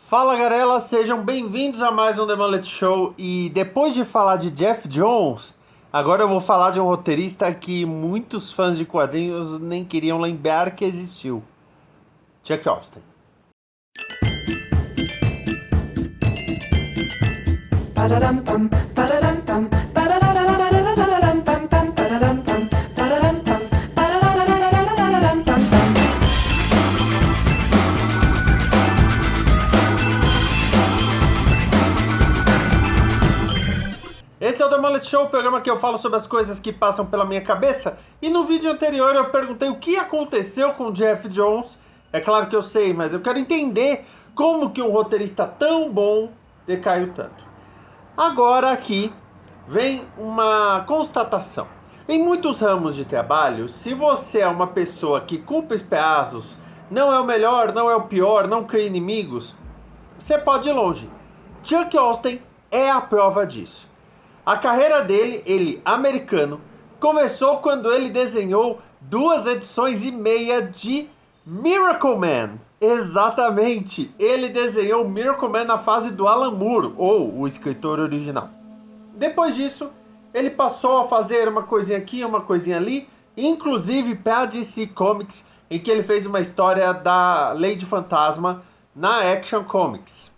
Fala galera, sejam bem-vindos a mais um The Mullet Show. E depois de falar de Geoff Johns, agora eu vou falar de um roteirista que muitos fãs de quadrinhos nem queriam lembrar que existiu: Chuck Austen. Esse é o The Mullet Show, o programa que eu falo sobre as coisas que passam pela minha cabeça. E no vídeo anterior eu perguntei o que aconteceu com o Geoff Johns. É claro que eu sei, mas eu quero entender como que um roteirista tão bom decaiu tanto. Agora aqui vem uma constatação. Em muitos ramos de trabalho, se você é uma pessoa que culpa os peazos, não é o melhor, não é o pior, não cria inimigos, você pode ir longe. Chuck Austen é a prova disso. A carreira dele, ele americano, começou quando ele desenhou 2 edições e meia de Miracle Man. Exatamente, ele desenhou Miracle Man na fase do Alan Moore, ou o escritor original. Depois disso, ele passou a fazer uma coisinha aqui, uma coisinha ali, inclusive para DC Comics, em que ele fez uma história da Lady Fantasma na Action Comics.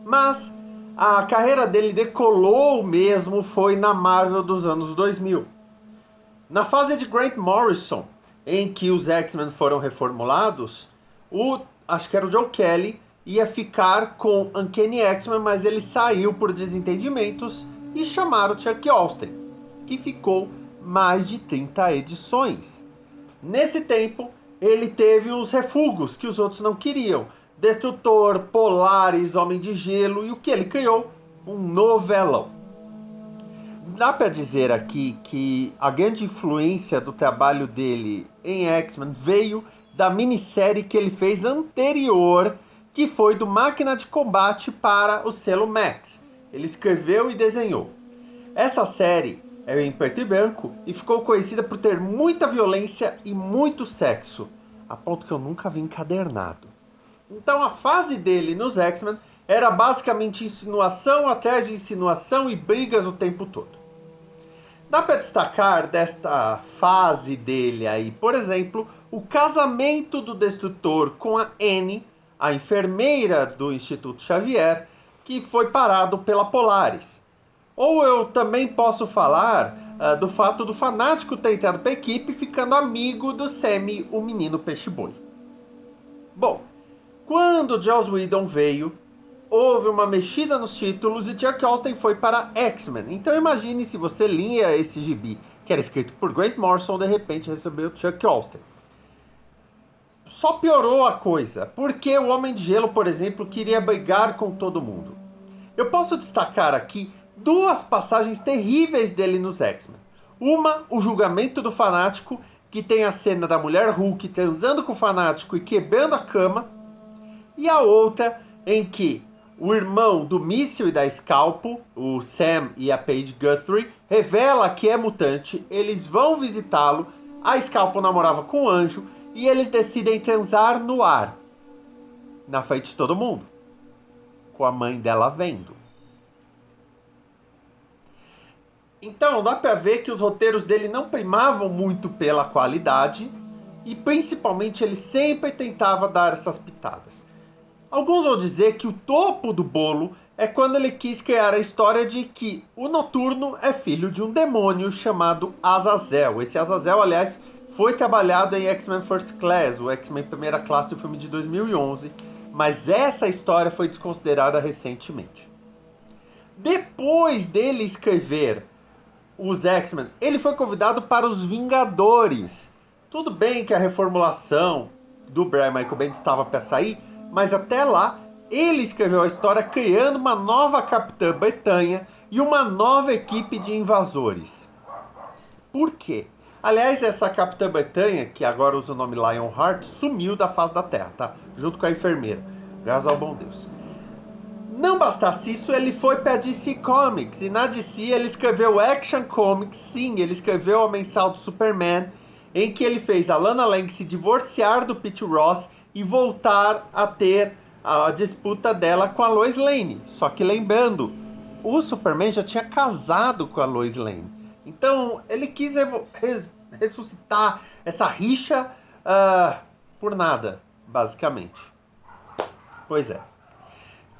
Mas a carreira dele decolou mesmo foi na Marvel dos anos 2000. Na fase de Grant Morrison, em que os X-Men foram reformulados, acho que era o Joe Kelly, ia ficar com Uncanny X-Men, mas ele saiu por desentendimentos e chamaram Chuck Austen, que ficou mais de 30 edições. Nesse tempo, ele teve os refugos que os outros não queriam: Destrutor, Polaris, Homem de Gelo, e o que ele criou? Um novelão. Dá para dizer aqui que a grande influência do trabalho dele em X-Men veio da minissérie que ele fez anterior, que foi do Máquina de Combate para o selo Max. Ele escreveu e desenhou. Essa série é em preto e branco e ficou conhecida por ter muita violência e muito sexo, a ponto que eu nunca vi encadernado. Então a fase dele nos X-Men era basicamente insinuação atrás de insinuação e brigas o tempo todo. Dá para destacar desta fase dele aí, por exemplo, o casamento do Destrutor com a Annie, a enfermeira do Instituto Xavier, que foi parado pela Polaris. Ou eu também posso falar do fato do Fanático ter entrado para a equipe, ficando amigo do Sammy, o menino peixe-boi. Bom, quando Joss Whedon veio, houve uma mexida nos títulos e Chuck Austen foi para X-Men. Então imagine se você lia esse gibi, que era escrito por Grant Morrison, de repente recebeu Chuck Austen. Só piorou a coisa, porque o Homem de Gelo, por exemplo, queria brigar com todo mundo. Eu posso destacar aqui 2 passagens terríveis dele nos X-Men. Uma, o julgamento do Fanático, que tem a cena da Mulher Hulk transando com o Fanático e quebrando a cama. E a outra, em que o irmão do Míssil e da Scalpo, o Sam e a Paige Guthrie, revela que é mutante, eles vão visitá-lo, a Scalpo namorava com o Anjo, e eles decidem transar no ar, na frente de todo mundo, com a mãe dela vendo. Então dá pra ver que os roteiros dele não primavam muito pela qualidade, e principalmente ele sempre tentava dar essas pitadas. Alguns vão dizer que o topo do bolo é quando ele quis criar a história de que o Noturno é filho de um demônio chamado Azazel. Esse Azazel, aliás, foi trabalhado em X-Men First Class, o X-Men Primeira Classe, o filme de 2011, mas essa história foi desconsiderada recentemente. Depois dele escrever os X-Men, ele foi convidado para os Vingadores. Tudo bem que a reformulação do Brian Michael Bendis estava para sair, mas até lá, ele escreveu a história criando uma nova Capitã Bretanha e uma nova equipe de invasores. Por quê? Aliás, essa Capitã Bretanha, que agora usa o nome Lionheart, sumiu da face da Terra, tá? Junto com a enfermeira. Graças ao bom Deus. Não bastasse isso, ele foi para DC Comics. E na DC ele escreveu Action Comics, sim, ele escreveu a mensal do Superman, em que ele fez a Lana Lang se divorciar do Pete Ross e voltar a ter a disputa dela com a Lois Lane. Só que lembrando, o Superman já tinha casado com a Lois Lane. Então ele quis ressuscitar essa rixa por nada, basicamente. Pois é.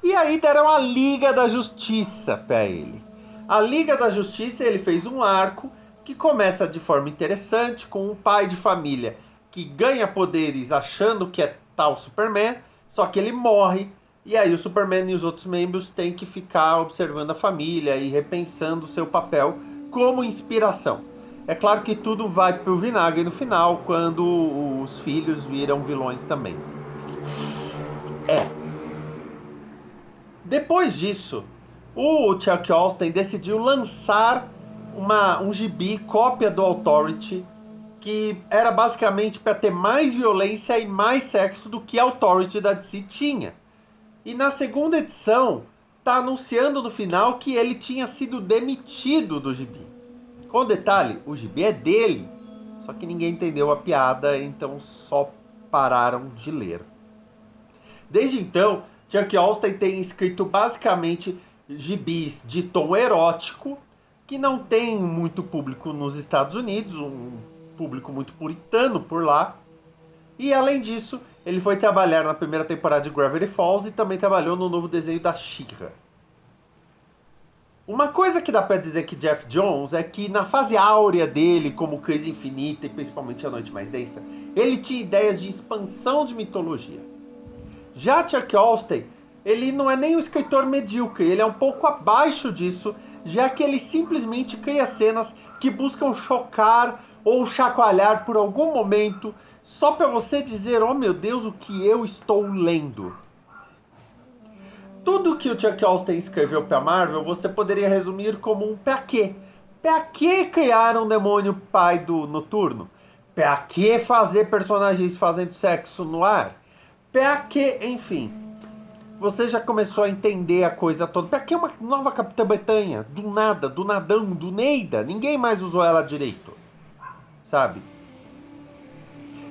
E aí deram a Liga da Justiça pra ele. A Liga da Justiça, ele fez um arco que começa de forma interessante, com um pai de família que ganha poderes achando que é tal Superman, só que ele morre, e aí o Superman e os outros membros têm que ficar observando a família e repensando o seu papel como inspiração. É claro que tudo vai pro vinagre no final, quando os filhos viram vilões também. Depois disso, o Chuck Austen decidiu lançar um gibi, cópia do Authority, que era basicamente para ter mais violência e mais sexo do que a Authority da DC tinha. E na segunda edição, tá anunciando no final que ele tinha sido demitido do gibi. Com detalhe, o gibi é dele, só que ninguém entendeu a piada, então só pararam de ler. Desde então, Chuck Austen tem escrito basicamente gibis de tom erótico, que não tem muito público nos Estados Unidos, um público muito puritano por lá. E além disso, ele foi trabalhar na primeira temporada de Gravity Falls e também trabalhou no novo desenho da She-Ra. Uma coisa que dá pra dizer que Geoff Johns é que na fase áurea dele, como Crise Infinita e principalmente A Noite Mais Densa, ele tinha ideias de expansão de mitologia. Já Chuck Austen, ele não é nem um escritor medíocre, ele é um pouco abaixo disso, já que ele simplesmente cria cenas que buscam chocar ou chacoalhar por algum momento, só para você dizer, oh meu Deus, o que eu estou lendo. Tudo que o Chuck Austen escreveu para Marvel, você poderia resumir como um pra quê? Pra que criar um demônio pai do Noturno? Pra que fazer personagens fazendo sexo no ar? Pra que, enfim. Você já começou a entender a coisa toda. Pra que uma nova Capitã Bretanha? Do nada, do nadão, do Neida. Ninguém mais usou ela direito. Sabe?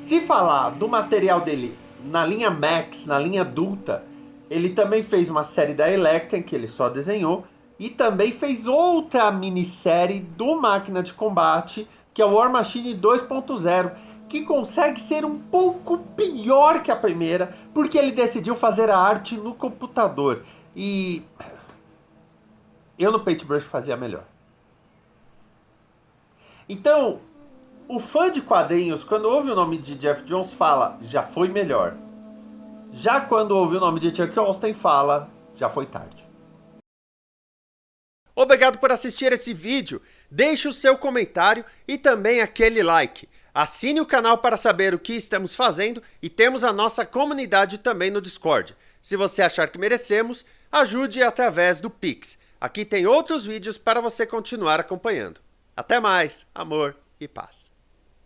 Se falar do material dele na linha Max, na linha adulta, ele também fez uma série da Electra, que ele só desenhou, e também fez outra minissérie do Máquina de Combate, que é o War Machine 2.0, que consegue ser um pouco pior que a primeira, porque ele decidiu fazer a arte no computador. E eu no Paintbrush fazia melhor. Então, o fã de quadrinhos, quando ouve o nome de Geoff Johns, fala, já foi melhor. Já quando ouve o nome de Chuck Austen, fala, já foi tarde. Obrigado por assistir esse vídeo. Deixe o seu comentário e também aquele like. Assine o canal para saber o que estamos fazendo e temos a nossa comunidade também no Discord. Se você achar que merecemos, ajude através do Pix. Aqui tem outros vídeos para você continuar acompanhando. Até mais, amor e paz.